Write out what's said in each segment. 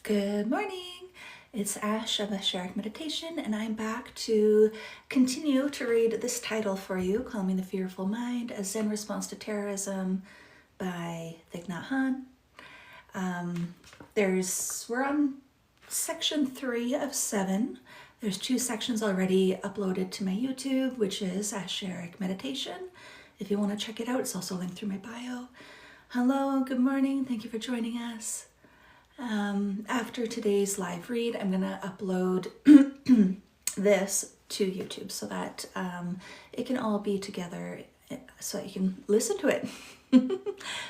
Good morning. It's Ash of Asheric Meditation, and I'm back to continue to read this title for you, Calming the Fearful Mind, A Zen Response to Terrorism by Thich, Nhat, Hanh. We're on section 3 of 7. There's 2 sections already uploaded to my YouTube, which is Asheric Meditation. If you want to check it out, it's also linked through my bio. Hello, good morning. Thank you for joining us. After today's live read, I'm going to upload this to YouTube so that it can all be together so that you can listen to it.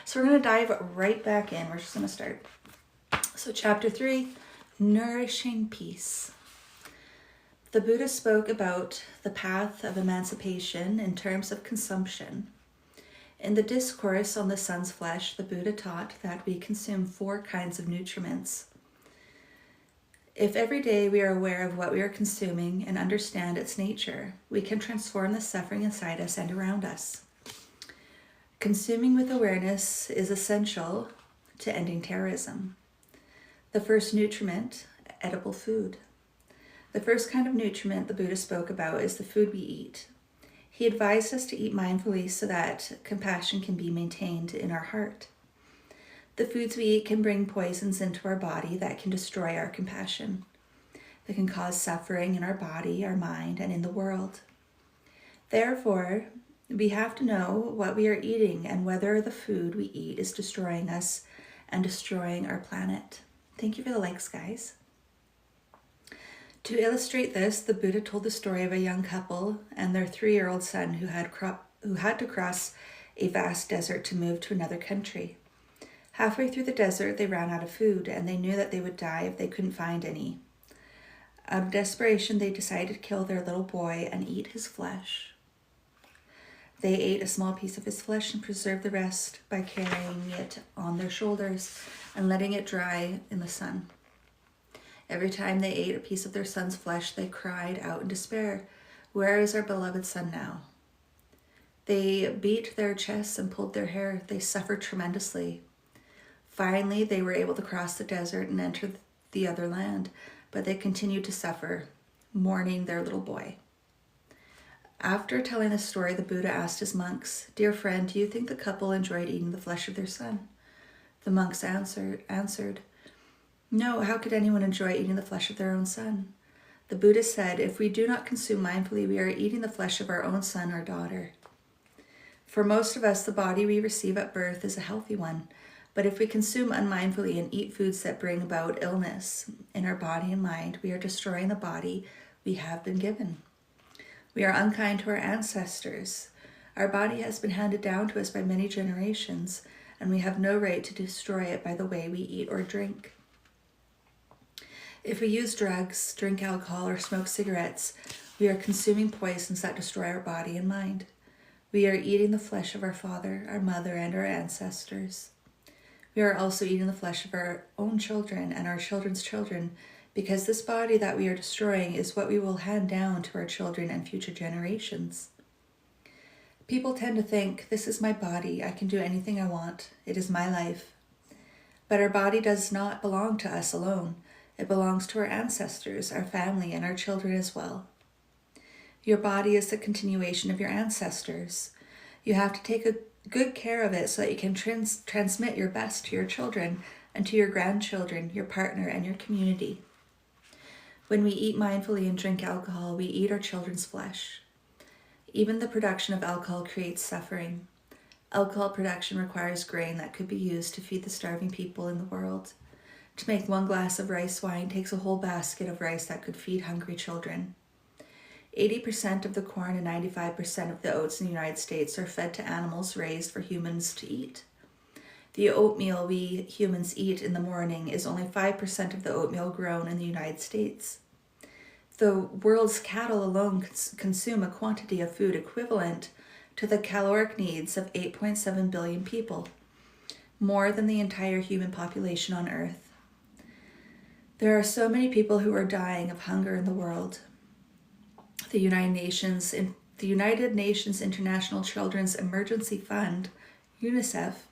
So we're going to dive right back in. We're just going to start. So chapter 3, Nourishing Peace. The Buddha spoke about the path of emancipation in terms of consumption. In the discourse on the sun's flesh, the Buddha taught that we consume 4 kinds of nutriments. If every day we are aware of what we are consuming and understand its nature, we can transform the suffering inside us and around us. Consuming with awareness is essential to ending terrorism. The first nutriment, edible food. The first kind of nutriment the Buddha spoke about is the food we eat. He advised us to eat mindfully so that compassion can be maintained in our heart. The foods we eat can bring poisons into our body that can destroy our compassion. They can cause suffering in our body, our mind, and in the world. Therefore, we have to know what we are eating and whether the food we eat is destroying us and destroying our planet. Thank you for the likes, guys. To illustrate this, the Buddha told the story of a young couple and their 3-year-old son who had to cross a vast desert to move to another country. Halfway through the desert, they ran out of food, and they knew that they would die if they couldn't find any. Out of desperation, they decided to kill their little boy and eat his flesh. They ate a small piece of his flesh and preserved the rest by carrying it on their shoulders and letting it dry in the sun. Every time they ate a piece of their son's flesh, they cried out in despair, "Where is our beloved son now?" They beat their chests and pulled their hair. They suffered tremendously. Finally, they were able to cross the desert and enter the other land, but they continued to suffer, mourning their little boy. After telling the story, the Buddha asked his monks, "Dear friend, do you think the couple enjoyed eating the flesh of their son?" The monks answered, "No, how could anyone enjoy eating the flesh of their own son?" The Buddha said, "If we do not consume mindfully, we are eating the flesh of our own son or daughter." For most of us, the body we receive at birth is a healthy one, but if we consume unmindfully and eat foods that bring about illness in our body and mind, we are destroying the body we have been given. We are unkind to our ancestors. Our body has been handed down to us by many generations, and we have no right to destroy it by the way we eat or drink. If we use drugs, drink alcohol, or smoke cigarettes, we are consuming poisons that destroy our body and mind. We are eating the flesh of our father, our mother, and our ancestors. We are also eating the flesh of our own children and our children's children, because this body that we are destroying is what we will hand down to our children and future generations. People tend to think, "This is my body, I can do anything I want, it is my life." But our body does not belong to us alone. It belongs to our ancestors, our family, and our children as well. Your body is the continuation of your ancestors. You have to take a good care of it so that you can transmit your best to your children and to your grandchildren, your partner, and your community. When we eat mindfully and drink alcohol, we eat our children's flesh. Even the production of alcohol creates suffering. Alcohol production requires grain that could be used to feed the starving people in the world. To make 1 glass of rice wine takes a whole basket of rice that could feed hungry children. 80% of the corn and 95% of the oats in the United States are fed to animals raised for humans to eat. The oatmeal we humans eat in the morning is only 5% of the oatmeal grown in the United States. The world's cattle alone consume a quantity of food equivalent to the caloric needs of 8.7 billion people, more than the entire human population on Earth. There are so many people who are dying of hunger in the world. The United Nations International Children's Emergency Fund, UNICEF,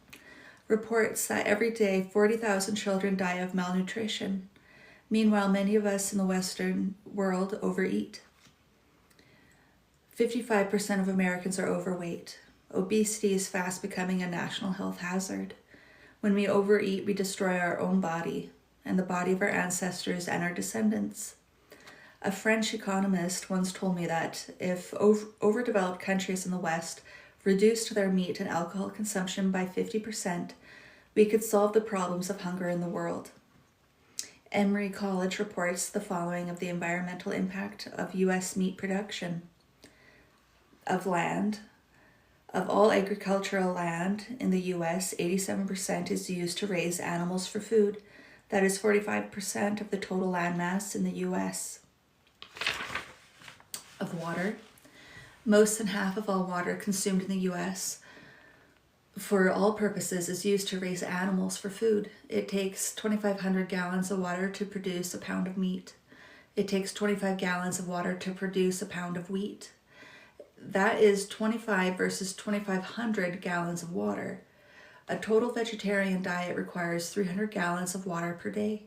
reports that every day 40,000 children die of malnutrition. Meanwhile, many of us in the Western world overeat. 55% of Americans are overweight. Obesity is fast becoming a national health hazard. When we overeat, we destroy our own body and the body of our ancestors and our descendants. A French economist once told me that if overdeveloped countries in the West reduced their meat and alcohol consumption by 50%, we could solve the problems of hunger in the world. Emory College reports the following of the environmental impact of U.S. meat production. Of land, of all agricultural land in the U.S., 87% is used to raise animals for food. That is 45% of the total land mass in the U.S. Of water, most than half of all water consumed in the U.S. for all purposes is used to raise animals for food. It takes 2,500 gallons of water to produce a pound of meat. It takes 25 gallons of water to produce a pound of wheat. That is 25 versus 2,500 gallons of water. A total vegetarian diet requires 300 gallons of water per day,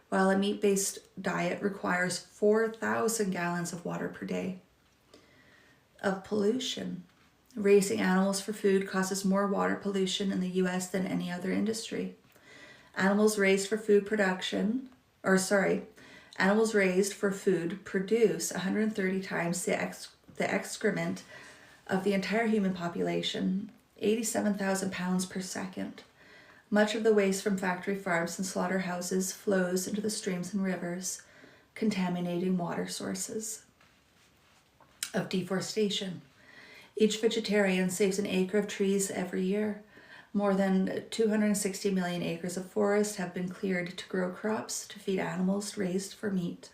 while a meat-based diet requires 4,000 gallons of water per day. Of pollution, raising animals for food causes more water pollution in the U.S. than any other industry. Animals raised for food produce 130 times the excrement of the entire human population, 87,000 pounds per second. Much of the waste from factory farms and slaughterhouses flows into the streams and rivers, contaminating water sources. Of deforestation, each vegetarian saves an acre of trees every year. More than 260 million acres of forest have been cleared to grow crops to feed animals raised for meat.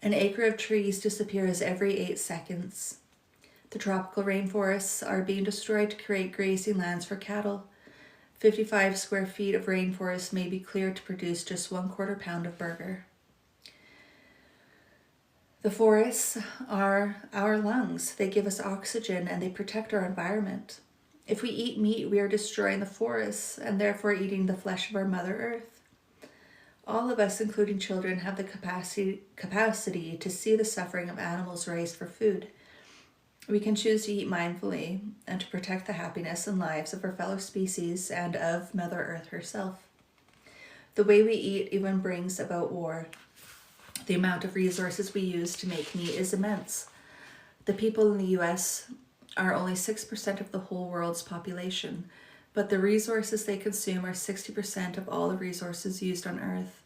An acre of trees disappears every 8 seconds. The tropical rainforests are being destroyed to create grazing lands for cattle. 55 square feet of rainforest may be cleared to produce just 1/4 pound of burger. The forests are our lungs. They give us oxygen and they protect our environment. If we eat meat, we are destroying the forests and therefore eating the flesh of our Mother Earth. All of us, including children, have the capacity to see the suffering of animals raised for food. We can choose to eat mindfully and to protect the happiness and lives of our fellow species and of Mother Earth herself. The way we eat even brings about war. The amount of resources we use to make meat is immense. The people in the U.S. are only 6% of the whole world's population, but the resources they consume are 60% of all the resources used on Earth.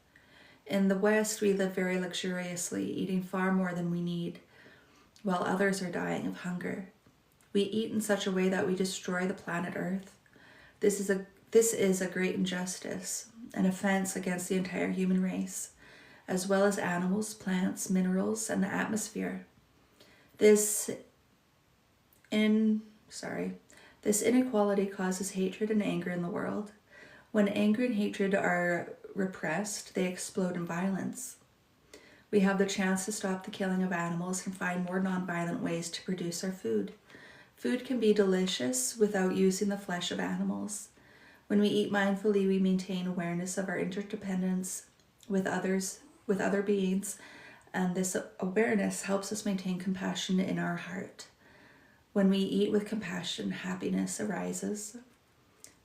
In the West, we live very luxuriously, eating far more than we need, while others are dying of hunger. We eat in such a way that we destroy the planet Earth. This is a great injustice, an offense against the entire human race, as well as animals, plants, minerals, and the atmosphere. This inequality causes hatred and anger in the world. When anger and hatred are repressed, they explode in violence. We have the chance to stop the killing of animals and find more nonviolent ways to produce our food. Food can be delicious without using the flesh of animals. When we eat mindfully, we maintain awareness of our interdependence with other beings, and this awareness helps us maintain compassion in our heart. When we eat with compassion, happiness arises.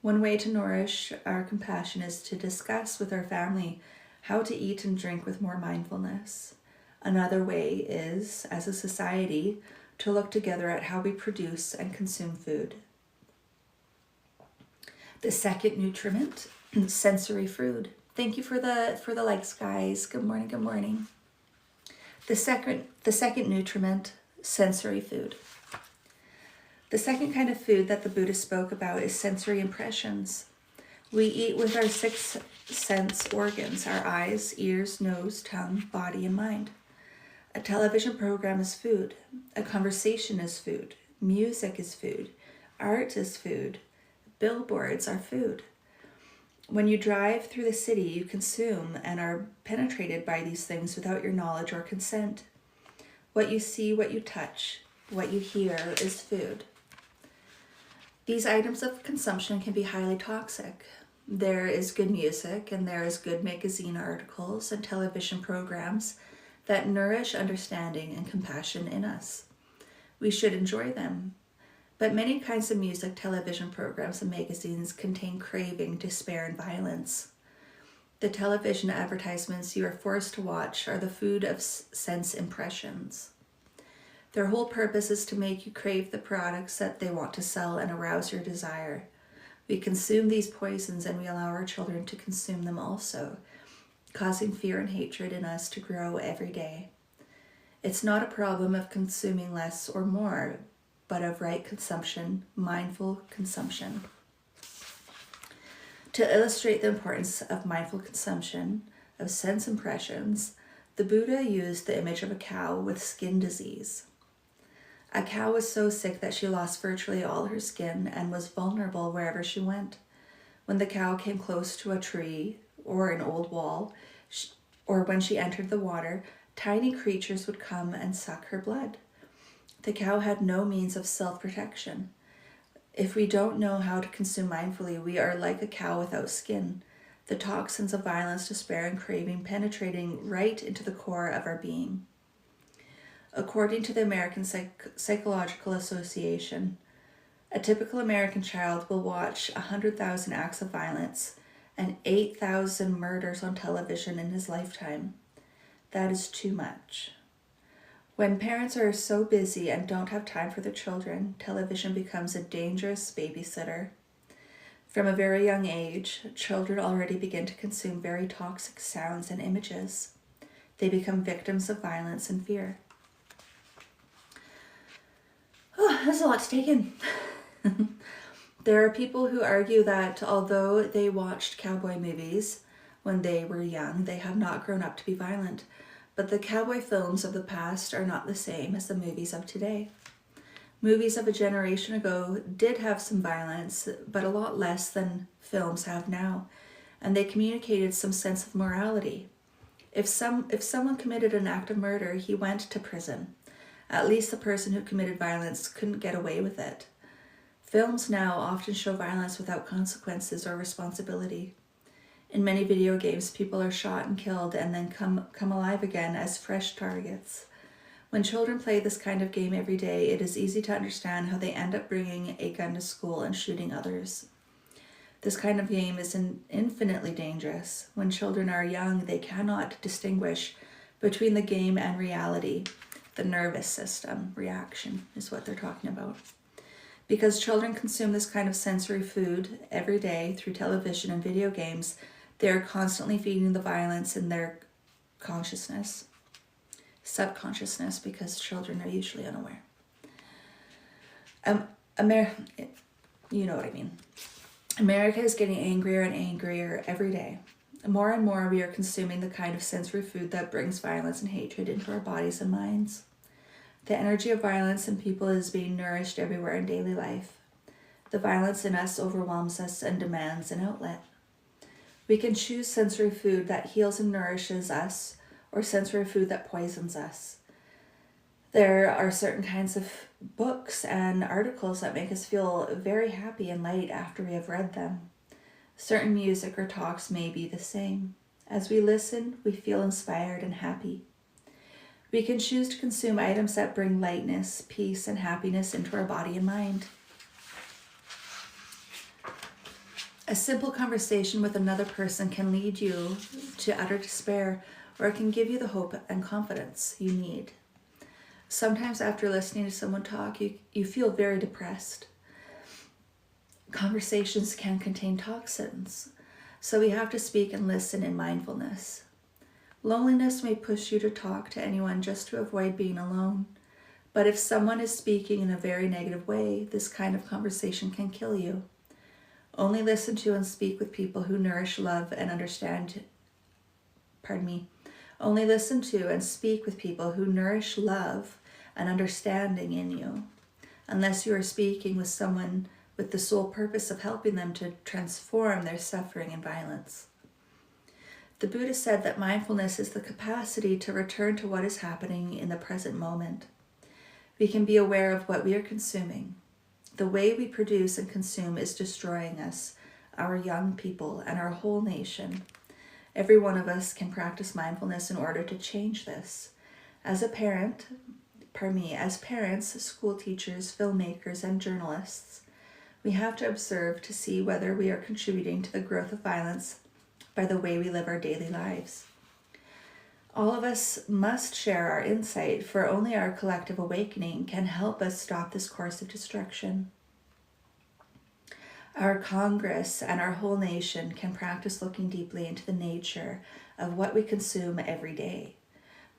One way to nourish our compassion is to discuss with our family how to eat and drink with more mindfulness. Another way is, as a society, to look together at how we produce and consume food. The second nutriment, sensory food. Thank you for the likes, guys. Good morning, good morning. The second nutriment, sensory food. The second kind of food that the Buddha spoke about is sensory impressions. We eat with our 6 sense organs, our eyes, ears, nose, tongue, body, and mind. A television program is food. A conversation is food. Music is food. Art is food. Billboards are food. When you drive through the city, you consume and are penetrated by these things without your knowledge or consent. What you see, what you touch, what you hear is food. These items of consumption can be highly toxic. There is good music and there is good magazine articles and television programs that nourish understanding and compassion in us. We should enjoy them. But many kinds of music, television programs, and magazines contain craving, despair, and violence. The television advertisements you are forced to watch are the food of sense impressions. Their whole purpose is to make you crave the products that they want to sell and arouse your desire. We consume these poisons and we allow our children to consume them also, causing fear and hatred in us to grow every day. It's not a problem of consuming less or more, but of right consumption, mindful consumption. To illustrate the importance of mindful consumption of sense impressions, the Buddha used the image of a cow with skin disease. A cow was so sick that she lost virtually all her skin and was vulnerable wherever she went. When the cow came close to a tree or an old wall, or when she entered the water, tiny creatures would come and suck her blood. The cow had no means of self-protection. If we don't know how to consume mindfully, we are like a cow without skin, the toxins of violence, despair, and craving penetrating right into the core of our being. According to the American Psychological Association, a typical American child will watch 100,000 acts of violence and 8,000 murders on television in his lifetime. That is too much. When parents are so busy and don't have time for their children, television becomes a dangerous babysitter. From a very young age, children already begin to consume very toxic sounds and images. They become victims of violence and fear. Oh, that's a lot to take in. There are people who argue that although they watched cowboy movies when they were young, they have not grown up to be violent. But the cowboy films of the past are not the same as the movies of today. Movies of a generation ago did have some violence, but a lot less than films have now, and they communicated some sense of morality. If someone committed an act of murder, he went to prison. At least the person who committed violence couldn't get away with it. Films now often show violence without consequences or responsibility. In many video games, people are shot and killed and then come alive again as fresh targets. When children play this kind of game every day, it is easy to understand how they end up bringing a gun to school and shooting others. This kind of game is infinitely dangerous. When children are young, they cannot distinguish between the game and reality. The nervous system reaction is what they're talking about. Because children consume this kind of sensory food every day through television and video games, they are constantly feeding the violence in their consciousness, subconsciousness, because children are usually unaware. You know what I mean. America is getting angrier and angrier every day. More and more we are consuming the kind of sensory food that brings violence and hatred into our bodies and minds. The energy of violence in people is being nourished everywhere in daily life. The violence in us overwhelms us and demands an outlet. We can choose sensory food that heals and nourishes us, or sensory food that poisons us. There are certain kinds of books and articles that make us feel very happy and light after we have read them. Certain music or talks may be the same. As we listen, we feel inspired and happy. We can choose to consume items that bring lightness, peace, and happiness into our body and mind. A simple conversation with another person can lead you to utter despair, or it can give you the hope and confidence you need. Sometimes after listening to someone talk, you feel very depressed. Conversations can contain toxins, so we have to speak and listen in mindfulness. Loneliness may push you to talk to anyone just to avoid being alone, but if someone is speaking in a very negative way, this kind of conversation can kill you. Only listen to and speak with people who nourish love and understand. Only listen to and speak with people who nourish love and understanding in you, unless you are speaking with someone with the sole purpose of helping them to transform their suffering and violence. The Buddha said that mindfulness is the capacity to return to what is happening in the present moment. We can be aware of what we are consuming. The way we produce and consume is destroying us, our young people, and our whole nation. Every one of us can practice mindfulness in order to change this. As parents, school teachers, filmmakers, and journalists, we have to observe to see whether we are contributing to the growth of violence by the way we live our daily lives. All of us must share our insight, for only our collective awakening can help us stop this course of destruction. Our Congress and our whole nation can practice looking deeply into the nature of what we consume every day.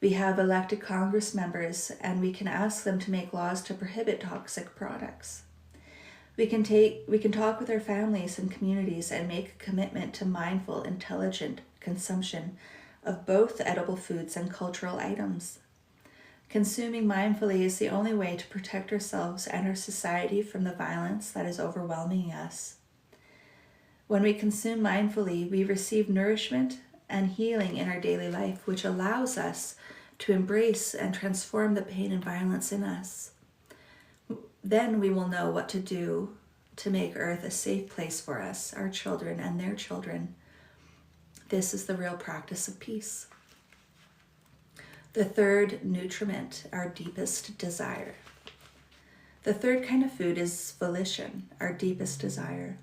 We have elected Congress members, and we can ask them to make laws to prohibit toxic products. We can talk with our families and communities and make a commitment to mindful, intelligent consumption of both edible foods and cultural items. Consuming mindfully is the only way to protect ourselves and our society from the violence that is overwhelming us. When we consume mindfully, we receive nourishment and healing in our daily life, which allows us to embrace and transform the pain and violence in us. Then we will know what to do to make Earth a safe place for us, our children, and their children. This is the real practice of peace. The third nutriment, our deepest desire. The third kind of food is volition, our deepest desire.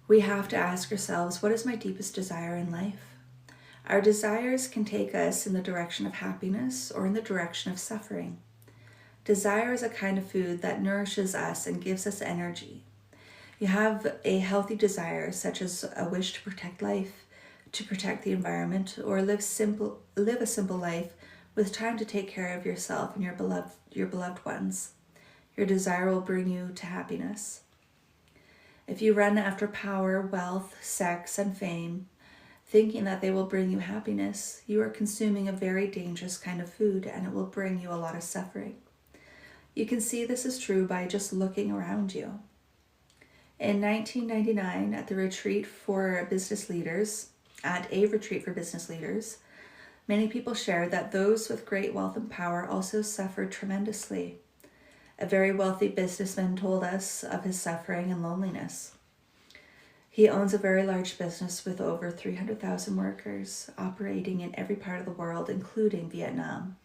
We have to ask ourselves, what is my deepest desire in life? Our desires can take us in the direction of happiness or in the direction of suffering. Desire is a kind of food that nourishes us and gives us energy. You have a healthy desire, such as a wish to protect life, to protect the environment, or live a simple life with time to take care of yourself and your beloved ones. Your desire will bring you to happiness. If you run after power, wealth, sex, and fame, thinking that they will bring you happiness, you are consuming a very dangerous kind of food, and it will bring you a lot of suffering. You can see this is true by just looking around you. In 1999, at a retreat for business leaders, many people shared that those with great wealth and power also suffered tremendously. A very wealthy businessman told us of his suffering and loneliness. He owns a very large business with over 300,000 workers operating in every part of the world, including Vietnam.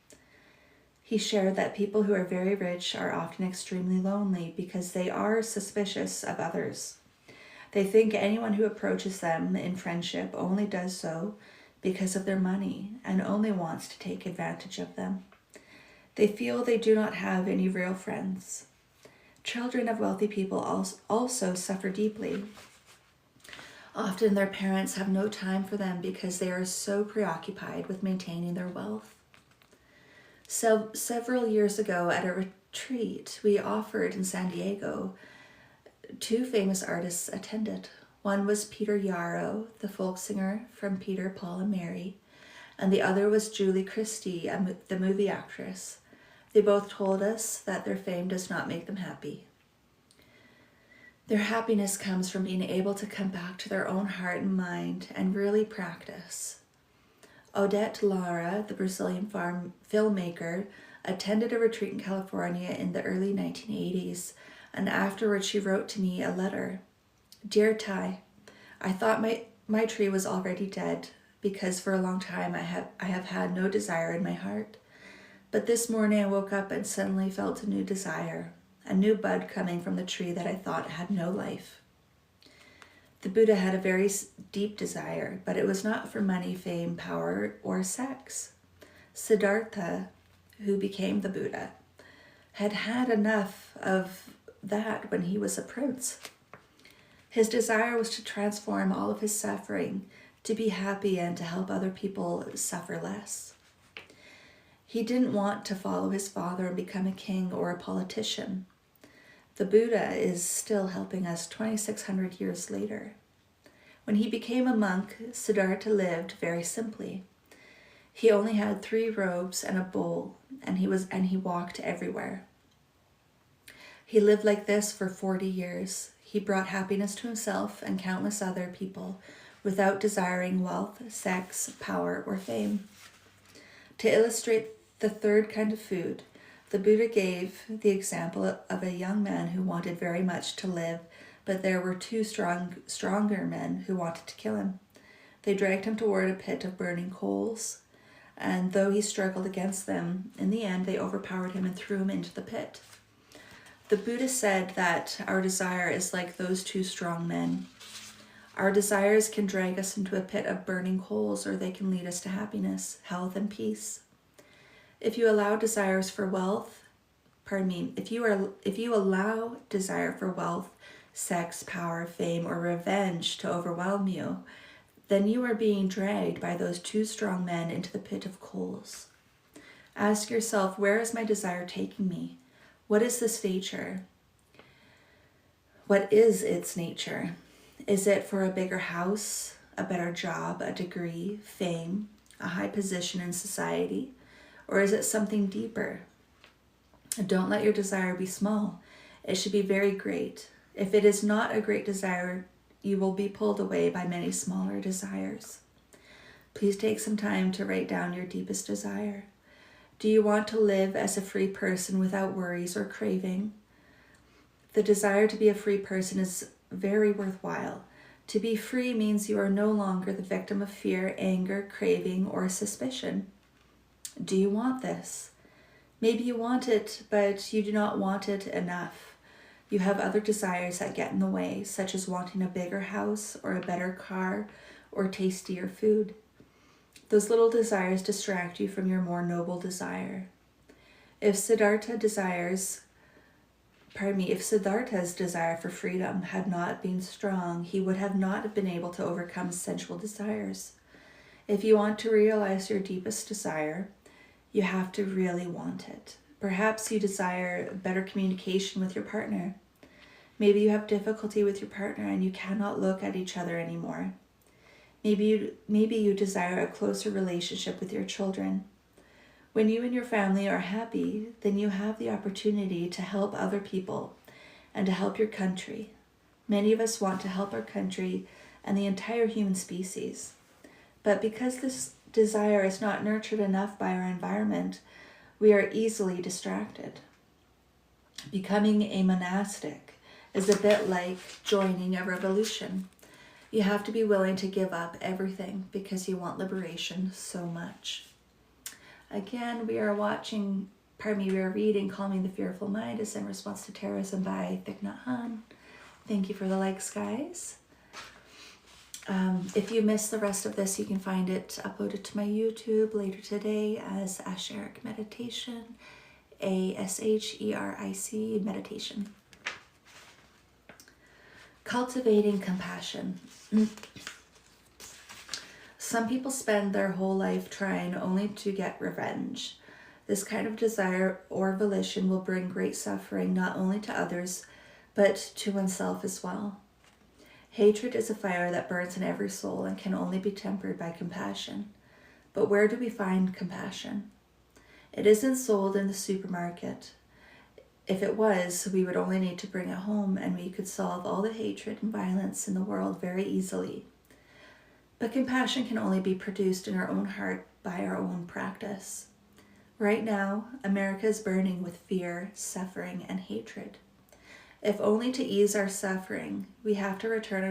He shared that people who are very rich are often extremely lonely because they are suspicious of others. They think anyone who approaches them in friendship only does so because of their money and only wants to take advantage of them. They feel they do not have any real friends. Children of wealthy people also suffer deeply. Often their parents have no time for them because they are so preoccupied with maintaining their wealth. So, several years ago at a retreat we offered in San Diego, two famous artists attended. One was Peter Yarrow, the folk singer from Peter, Paul, and Mary, and the other was Julie Christie, the movie actress. They both told us that their fame does not make them happy. Their happiness comes from being able to come back to their own heart and mind and really practice. Odette Lara, the Brazilian filmmaker, attended a retreat in California in the early 1980s, and afterwards she wrote to me a letter. Dear Ty, I thought my tree was already dead because for a long time I have had no desire in my heart. But this morning I woke up and suddenly felt a new desire, a new bud coming from the tree that I thought had no life. The Buddha had a very deep desire, but it was not for money, fame, power, or sex. Siddhartha, who became the Buddha, had had enough of that when he was a prince. His desire was to transform all of his suffering, to be happy and to help other people suffer less. He didn't want to follow his father and become a king or a politician. The Buddha is still helping us 2,600 years later. When he became a monk, Siddhartha lived very simply. He only had 3 robes and a bowl, and he walked everywhere. He lived like this for 40 years. He brought happiness to himself and countless other people without desiring wealth, sex, power, or fame. To illustrate the third kind of food, The Buddha gave the example of a young man who wanted very much to live, but there were two stronger men who wanted to kill him. They dragged him toward a pit of burning coals, and though he struggled against them, in the end they overpowered him and threw him into the pit. The Buddha said that our desire is like those two strong men. Our desires can drag us into a pit of burning coals, or they can lead us to happiness, health, and peace. If you allow desires for wealth, if you allow desire for wealth, sex, power, fame, or revenge to overwhelm you, then you are being dragged by those two strong men into the pit of coals. Ask yourself, where is my desire taking me? What is this nature? What is its nature? Is it for a bigger house, a better job, a degree, fame, a high position in society? Or is it something deeper? Don't let your desire be small. It should be very great. If it is not a great desire, you will be pulled away by many smaller desires. Please take some time to write down your deepest desire. Do you want to live as a free person without worries or craving? The desire to be a free person is very worthwhile. To be free means you are no longer the victim of fear, anger, craving, or suspicion. Do you want this? Maybe you want it, but you do not want it enough. You have other desires that get in the way, such as wanting a bigger house or a better car or tastier food. Those little desires distract you from your more noble desire. If Siddhartha's desire for freedom had not been strong, he would have not been able to overcome sensual desires. If you want to realize your deepest desire, you have to really want it. Perhaps you desire better communication with your partner. Maybe you have difficulty with your partner and you cannot look at each other anymore. Maybe you desire a closer relationship with your children. When you and your family are happy, then you have the opportunity to help other people and to help your country. Many of us want to help our country and the entire human species. But because this desire is not nurtured enough by our environment, we are easily distracted. Becoming a monastic is a bit like joining a revolution. You have to be willing to give up everything because you want liberation so much. Again, we are reading Calming the Fearful Mind is in response to Terrorism by Thich, Nhat, Hanh. Thank you for the likes, guys. If you missed the rest of this, you can find it uploaded to my YouTube later today as Asheric Meditation, ASHERIC Meditation. Cultivating compassion. Some people spend their whole life trying only to get revenge. This kind of desire or volition will bring great suffering not only to others, but to oneself as well. Hatred is a fire that burns in every soul and can only be tempered by compassion. But where do we find compassion? It isn't sold in the supermarket. If it was, we would only need to bring it home and we could solve all the hatred and violence in the world very easily. But compassion can only be produced in our own heart by our own practice. Right now, America is burning with fear, suffering, and hatred. If only to ease our suffering, we have to return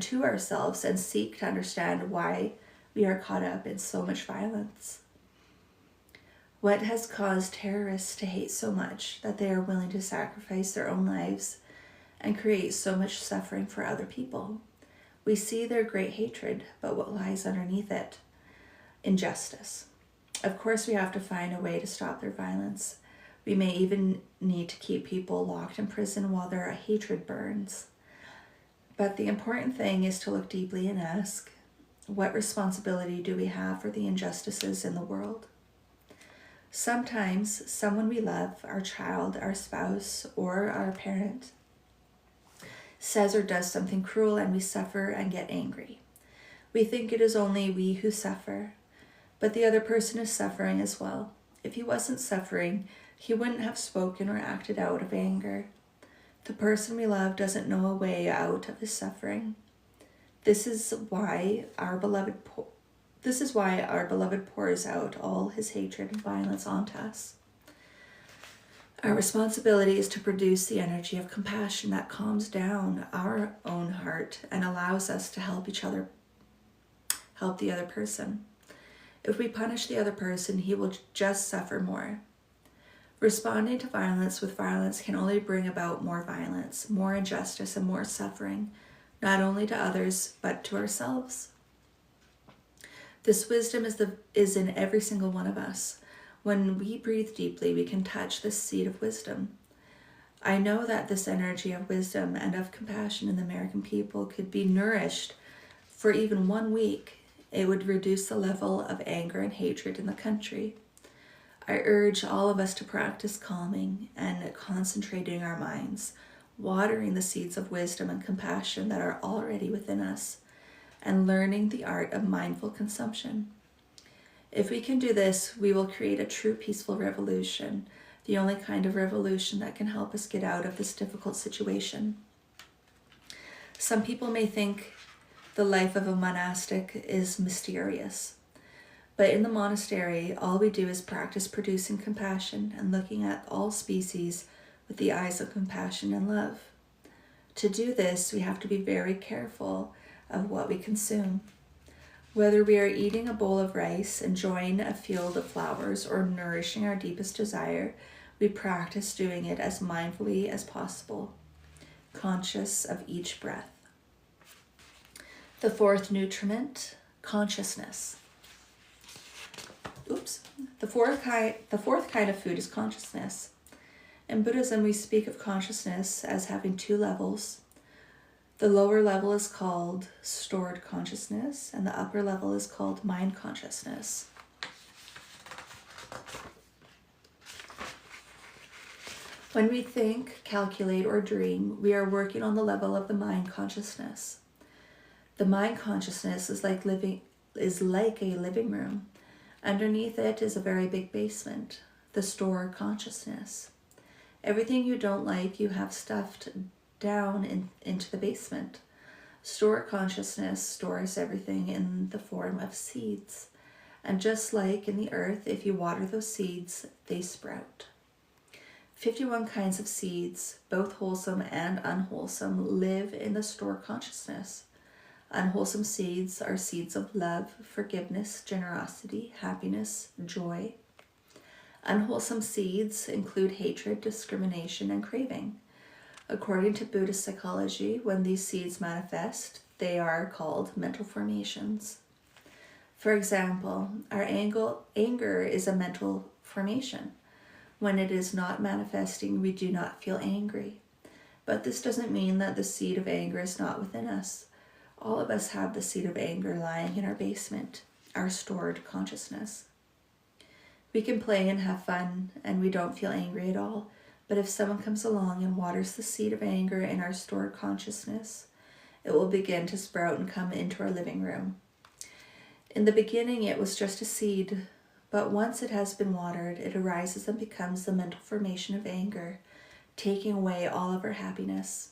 to ourselves and seek to understand why we are caught up in so much violence. What has caused terrorists to hate so much that they are willing to sacrifice their own lives and create so much suffering for other people? We see their great hatred, but what lies underneath it? Injustice. Of course, we have to find a way to stop their violence. We may even need to keep people locked in prison while their hatred burns. But the important thing is to look deeply and ask, what responsibility do we have for the injustices in the world? Sometimes someone we love, our child, our spouse, or our parent, says or does something cruel and we suffer and get angry. We think it is only we who suffer, but the other person is suffering as well. If he wasn't suffering, he wouldn't have spoken or acted out of anger. The person we love doesn't know a way out of his suffering. This is why our beloved pours out all his hatred and violence onto us. Our responsibility is to produce the energy of compassion that calms down our own heart and allows us to help each other, help the other person. If we punish the other person, he will just suffer more. Responding to violence with violence can only bring about more violence, more injustice, and more suffering, not only to others, but to ourselves. This wisdom is in every single one of us. When we breathe deeply, we can touch this seed of wisdom. I know that this energy of wisdom and of compassion in the American people could be nourished for even 1 week. It would reduce the level of anger and hatred in the country. I urge all of us to practice calming and concentrating our minds, watering the seeds of wisdom and compassion that are already within us, and learning the art of mindful consumption. If we can do this, we will create a true peaceful revolution, the only kind of revolution that can help us get out of this difficult situation. Some people may think the life of a monastic is mysterious, but in the monastery, all we do is practice producing compassion and looking at all species with the eyes of compassion and love. To do this, we have to be very careful of what we consume. Whether we are eating a bowl of rice, enjoying a field of flowers, or nourishing our deepest desire, we practice doing it as mindfully as possible, conscious of each breath. The fourth nutriment, consciousness. The fourth kind of food is consciousness. In Buddhism, we speak of consciousness as having 2 levels. The lower level is called stored consciousness, and the upper level is called mind consciousness. When we think, calculate, or dream, we are working on the level of the mind consciousness. The mind consciousness is like a living room. Underneath it is a very big basement, the store consciousness. Everything you don't like, you have stuffed down into the basement. Store consciousness stores everything in the form of seeds. And just like in the earth, if you water those seeds, they sprout. 51 kinds of seeds, both wholesome and unwholesome, live in the store consciousness. Unwholesome seeds are seeds of love, forgiveness, generosity, happiness, joy. Unwholesome seeds include hatred, discrimination, and craving. According to Buddhist psychology, when these seeds manifest, they are called mental formations. For example, our anger is a mental formation. When it is not manifesting, we do not feel angry. But this doesn't mean that the seed of anger is not within us. All of us have the seed of anger lying in our basement, our stored consciousness. We can play and have fun, and we don't feel angry at all. But if someone comes along and waters the seed of anger in our stored consciousness, it will begin to sprout and come into our living room. In the beginning, it was just a seed, but once it has been watered, it arises and becomes the mental formation of anger, taking away all of our happiness.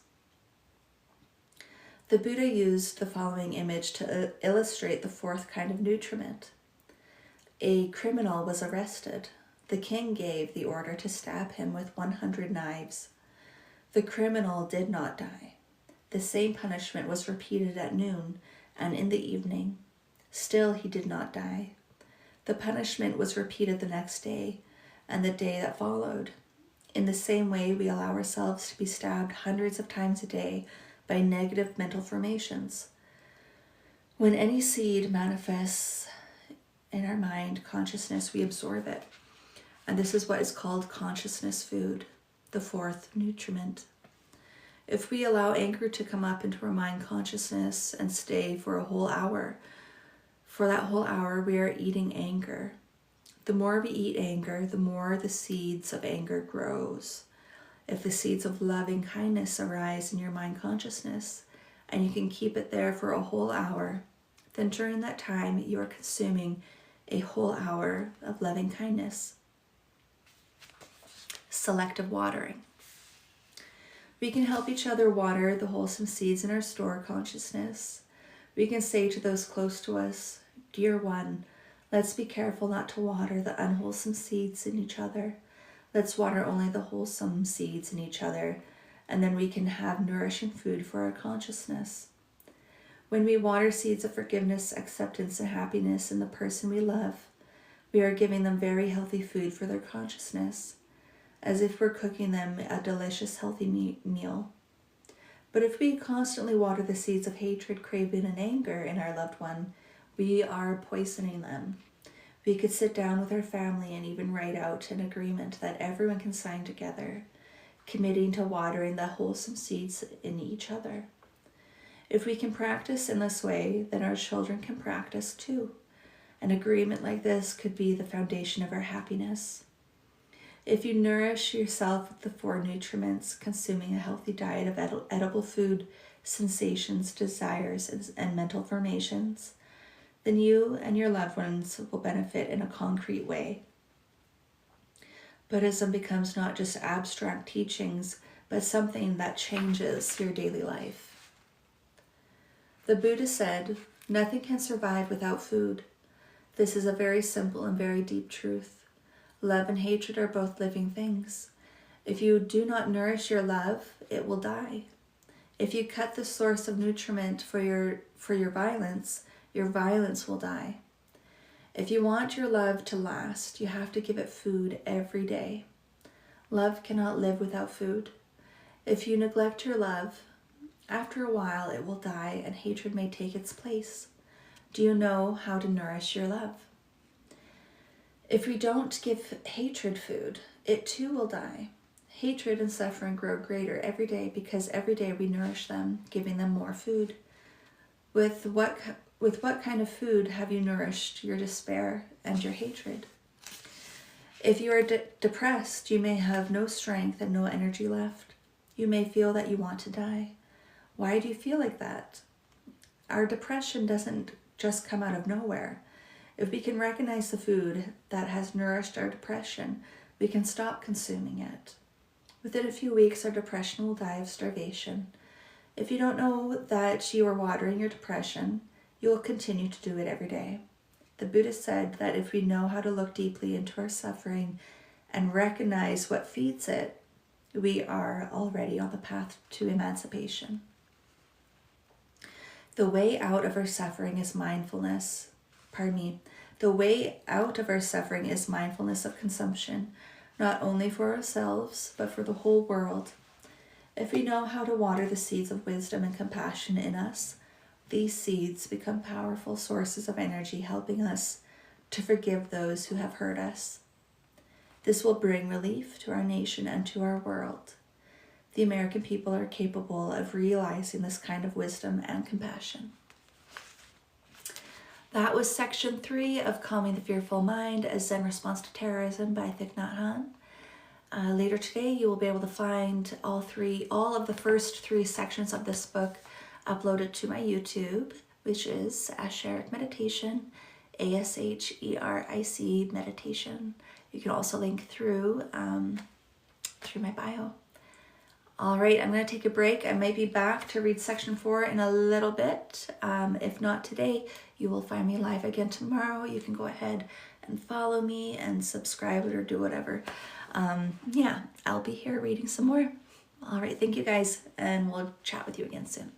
The Buddha used the following image to illustrate the fourth kind of nutriment. A criminal was arrested. The king gave the order to stab him with 100 knives. The criminal did not die. The same punishment was repeated at noon and in the evening. Still he did not die. The punishment was repeated the next day and the day that followed. In the same way, we allow ourselves to be stabbed hundreds of times a day by negative mental formations. When any seed manifests in our mind consciousness, we absorb it. And this is what is called consciousness food, the fourth nutriment. If we allow anger to come up into our mind consciousness and stay for a whole hour, for that whole hour we are eating anger. The more we eat anger, the more the seeds of anger grows. If the seeds of loving kindness arise in your mind consciousness, and you can keep it there for a whole hour, then during that time you are consuming a whole hour of loving kindness. Selective watering. We can help each other water the wholesome seeds in our store consciousness. We can say to those close to us, "Dear one, let's be careful not to water the unwholesome seeds in each other. Let's water only the wholesome seeds in each other, and then we can have nourishing food for our consciousness. When we water seeds of forgiveness, acceptance, and happiness in the person we love, we are giving them very healthy food for their consciousness, as if we're cooking them a delicious, healthy meal. But if we constantly water the seeds of hatred, craving, and anger in our loved one, we are poisoning them. We could sit down with our family and even write out an agreement that everyone can sign together, committing to watering the wholesome seeds in each other. If we can practice in this way, then our children can practice too. An agreement like this could be the foundation of our happiness. If you nourish yourself with the 4 nutriments, consuming a healthy diet of edible food, sensations, desires, and mental formations, then you and your loved ones will benefit in a concrete way. Buddhism becomes not just abstract teachings, but something that changes your daily life. The Buddha said, "Nothing can survive without food." This is a very simple and very deep truth. Love and hatred are both living things. If you do not nourish your love, it will die. If you cut the source of nutriment for your violence will die. If you want your love to last, you have to give it food every day. Love cannot live without food. If you neglect your love, after a while it will die and hatred may take its place. Do you know how to nourish your love? If we don't give hatred food, it too will die. Hatred and suffering grow greater every day because every day we nourish them, giving them more food. With what kind of food have you nourished your despair and your hatred? If you are depressed, you may have no strength and no energy left. You may feel that you want to die. Why do you feel like that? Our depression doesn't just come out of nowhere. If we can recognize the food that has nourished our depression, we can stop consuming it. Within a few weeks, our depression will die of starvation. If you don't know that you are watering your depression, you will continue to do it every day. The Buddha said that if we know how to look deeply into our suffering and recognize what feeds it, we are already on the path to emancipation. The way out of our suffering is mindfulness. The way out of our suffering is mindfulness of consumption, not only for ourselves, but for the whole world. If we know how to water the seeds of wisdom and compassion in us, these seeds become powerful sources of energy, helping us to forgive those who have hurt us. This will bring relief to our nation and to our world. The American people are capable of realizing this kind of wisdom and compassion. That was section 3 of Calming the Fearful Mind, a Zen Response to Terrorism by Thich, Nhat, Hanh. Later today, you will be able to find all of the first 3 sections of this book uploaded to my YouTube, which is Asheric Meditation, ASHERIC Meditation. You can also link through my bio. All right, I'm going to take a break. I might be back to read section 4 in a little bit. If not today, you will find me live again tomorrow. You can go ahead and follow me and subscribe or do whatever. I'll be here reading some more. All right, thank you guys, and we'll chat with you again soon.